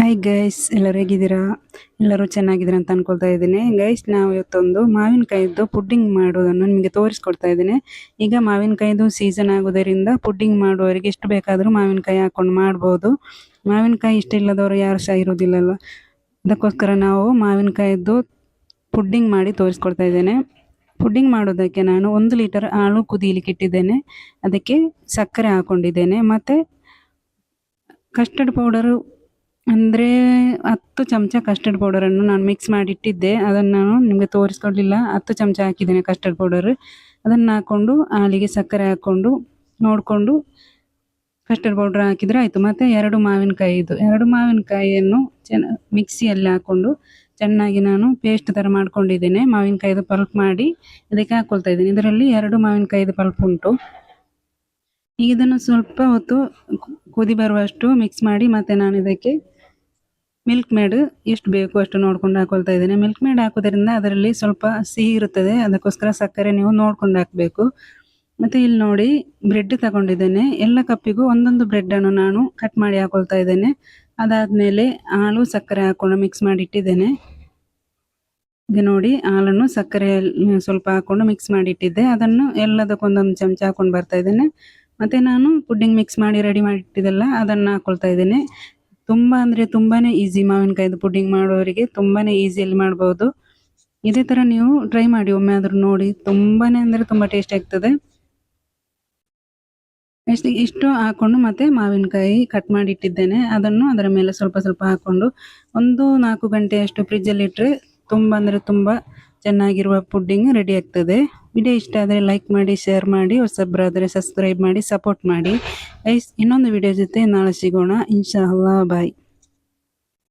Hi guys, ಎಲ್ಲರೂ ಹೇಗಿದ್ದೀರಾ? ಎಲ್ಲರೂ ಚೆನ್ನಾಗಿದ್ದೀರಾ ಅಂತ ಅನ್ಕೊಳ್ತಾ ಇದ್ದೀನಿ. ಗೈಸ್, ನಾವು ಇವತ್ತೊಂದು ಮಾವಿನಕಾಯಿದ್ದು ಪುಡ್ಡಿಂಗ್ ಮಾಡೋದನ್ನು ನಿಮಗೆ ತೋರಿಸ್ಕೊಡ್ತಾ ಇದ್ದೀನಿ. ಈಗ ಮಾವಿನಕಾಯಿದು ಸೀಸನ್ ಆಗೋದರಿಂದ ಪುಡ್ಡಿಂಗ್ ಮಾಡುವವರಿಗೆ ಎಷ್ಟು ಬೇಕಾದರೂ ಮಾವಿನಕಾಯಿ ಹಾಕೊಂಡು ಮಾಡ್ಬೋದು. ಮಾವಿನಕಾಯಿ ಇಷ್ಟ ಇಲ್ಲದವರು ಯಾರು ಸಹ ಇರೋದಿಲ್ಲಲ್ವ. ಅದಕ್ಕೋಸ್ಕರ ನಾವು ಮಾವಿನಕಾಯಿದ್ದು ಪುಡ್ಡಿಂಗ್ ಮಾಡಿ ತೋರಿಸ್ಕೊಡ್ತಾ ಇದ್ದೇನೆ. ಪುಡ್ಡಿಂಗ್ ಮಾಡೋದಕ್ಕೆ ನಾನು 1 ಲೀಟರ್ ಹಾಲು ಕುದೀಲಿಕ್ಕೆ ಇಟ್ಟಿದ್ದೇನೆ. ಅದಕ್ಕೆ ಸಕ್ಕರೆ ಹಾಕೊಂಡಿದ್ದೇನೆ ಮತ್ತು ಕಸ್ಟರ್ಡ್ ಪೌಡರು ಅಂದರೆ 10 ಚಮಚ ಕಸ್ಟರ್ಡ್ ಪೌಡರನ್ನು ನಾನು ಮಿಕ್ಸ್ ಮಾಡಿ ಇಟ್ಟಿದ್ದೆ. ಅದನ್ನು ನಾನು ನಿಮಗೆ ತೋರಿಸ್ಕೊಡ್ಲಿಲ್ಲ. 10 ಚಮಚ ಹಾಕಿದ್ದೇನೆ ಕಸ್ಟರ್ಡ್ ಪೌಡರ್. ಅದನ್ನು ಹಾಕ್ಕೊಂಡು ಹಾಲಿಗೆ ಸಕ್ಕರೆ ಹಾಕ್ಕೊಂಡು ನೋಡಿಕೊಂಡು ಕಸ್ಟರ್ಡ್ ಪೌಡರ್ ಹಾಕಿದರೆ ಆಯಿತು. ಮತ್ತು 2 ಮಾವಿನಕಾಯಿಯನ್ನು ಮಿಕ್ಸಿಯಲ್ಲಿ ಹಾಕ್ಕೊಂಡು ಚೆನ್ನಾಗಿ ನಾನು ಪೇಸ್ಟ್ ಥರ ಮಾಡ್ಕೊಂಡಿದ್ದೇನೆ. ಮಾವಿನಕಾಯಿದು ಪಲ್ಪ್ ಮಾಡಿ ಅದಕ್ಕೆ ಹಾಕ್ಕೊಳ್ತಾ ಇದ್ದೀನಿ. ಇದರಲ್ಲಿ 2 ಮಾವಿನಕಾಯಿದು ಪಲ್ಪ್ ಉಂಟು. ಈಗ ಇದನ್ನು ಸ್ವಲ್ಪ ಹೊತ್ತು ಕುದಿ ಬರುವಷ್ಟು ಮಿಕ್ಸ್ ಮಾಡಿ ಮತ್ತು ನಾನು ಇದಕ್ಕೆ ಮಿಲ್ಕ್ ಮೇಡ್ ಎಷ್ಟು ಬೇಕು ಅಷ್ಟು ನೋಡ್ಕೊಂಡು ಹಾಕ್ಕೊಳ್ತಾ ಇದ್ದೇನೆ. ಮಿಲ್ಕ್ ಮೇಡ್ ಹಾಕೋದ್ರಿಂದ ಅದರಲ್ಲಿ ಸ್ವಲ್ಪ ಸಿಹಿ ಇರುತ್ತದೆ. ಅದಕ್ಕೋಸ್ಕರ ಸಕ್ಕರೆ ನೀವು ನೋಡ್ಕೊಂಡು ಹಾಕಬೇಕು. ಮತ್ತು ಇಲ್ಲಿ ನೋಡಿ, ಬ್ರೆಡ್ ತಗೊಂಡಿದ್ದೇನೆ. ಎಲ್ಲ ಕಪ್ಪಿಗೂ ಒಂದೊಂದು ಬ್ರೆಡ್ಡನ್ನು ನಾನು ಕಟ್ ಮಾಡಿ ಹಾಕ್ಕೊಳ್ತಾ ಇದ್ದೇನೆ. ಅದಾದಮೇಲೆ ಹಾಲು ಸಕ್ಕರೆ ಹಾಕ್ಕೊಂಡು ಮಿಕ್ಸ್ ಮಾಡಿ ಇಟ್ಟಿದ್ದೇನೆ. ಈಗ ನೋಡಿ, ಹಾಲನ್ನು ಸಕ್ಕರೆ ಸ್ವಲ್ಪ ಹಾಕ್ಕೊಂಡು ಮಿಕ್ಸ್ ಮಾಡಿ ಇಟ್ಟಿದ್ದೆ. ಅದನ್ನು ಎಲ್ಲದಕ್ಕೊಂದೊಂದು ಚಮಚ ಹಾಕ್ಕೊಂಡು ಬರ್ತಾ ಇದ್ದೇನೆ. ಮತ್ತು ನಾನು ಪುಡ್ಡಿಂಗ್ ಮಿಕ್ಸ್ ಮಾಡಿ ರೆಡಿ ಮಾಡಿ ಇಟ್ಟಿದ್ದೆಲ್ಲ ಅದನ್ನು ಹಾಕ್ಕೊಳ್ತಾ ಇದ್ದೇನೆ. ತುಂಬ ಅಂದರೆ ತುಂಬಾ ಈಸಿ. ಮಾವಿನಕಾಯಿದು ಪುಡ್ಡಿಂಗ್ ಮಾಡೋರಿಗೆ ತುಂಬಾ ಈಸಿಯಲ್ಲಿ ಮಾಡ್ಬೋದು. ಇದೇ ಥರ ನೀವು ಟ್ರೈ ಮಾಡಿ ಒಮ್ಮೆ ಆದರೂ ನೋಡಿ. ತುಂಬಾ ಅಂದರೆ ತುಂಬ ಟೇಸ್ಟ್ ಆಗ್ತದೆ. ಇಷ್ಟು ಹಾಕ್ಕೊಂಡು ಮತ್ತು ಮಾವಿನಕಾಯಿ ಕಟ್ ಮಾಡಿ ಇಟ್ಟಿದ್ದೇನೆ. ಅದನ್ನು ಅದರ ಮೇಲೆ ಸ್ವಲ್ಪ ಸ್ವಲ್ಪ ಹಾಕ್ಕೊಂಡು 4 ಗಂಟೆಯಷ್ಟು ಫ್ರಿಜ್ಜಲ್ಲಿ ಇಟ್ಟರೆ ತುಂಬ ಅಂದರೆ ತುಂಬ ಚೆನ್ನಾಗಿರುವ ಪುಡ್ಡಿಂಗ್ ರೆಡಿ ಆಗ್ತದೆ. ವಿಡಿಯೋ ಇಷ್ಟ ಆದರೆ ಲೈಕ್ ಮಾಡಿ, ಶೇರ್ ಮಾಡಿ, ಹೊಸಬ್ರಾದರೆ ಸಬ್ಸ್ಕ್ರೈಬ್ ಮಾಡಿ, ಸಪೋರ್ಟ್ ಮಾಡಿ. ಇನ್ನೊಂದು ವಿಡಿಯೋ ಜೊತೆ ನಾಳೆ ಸಿಗೋಣ. ಇನ್ಶಾ ಅಲ್ಲಾ. ಬಾಯ್.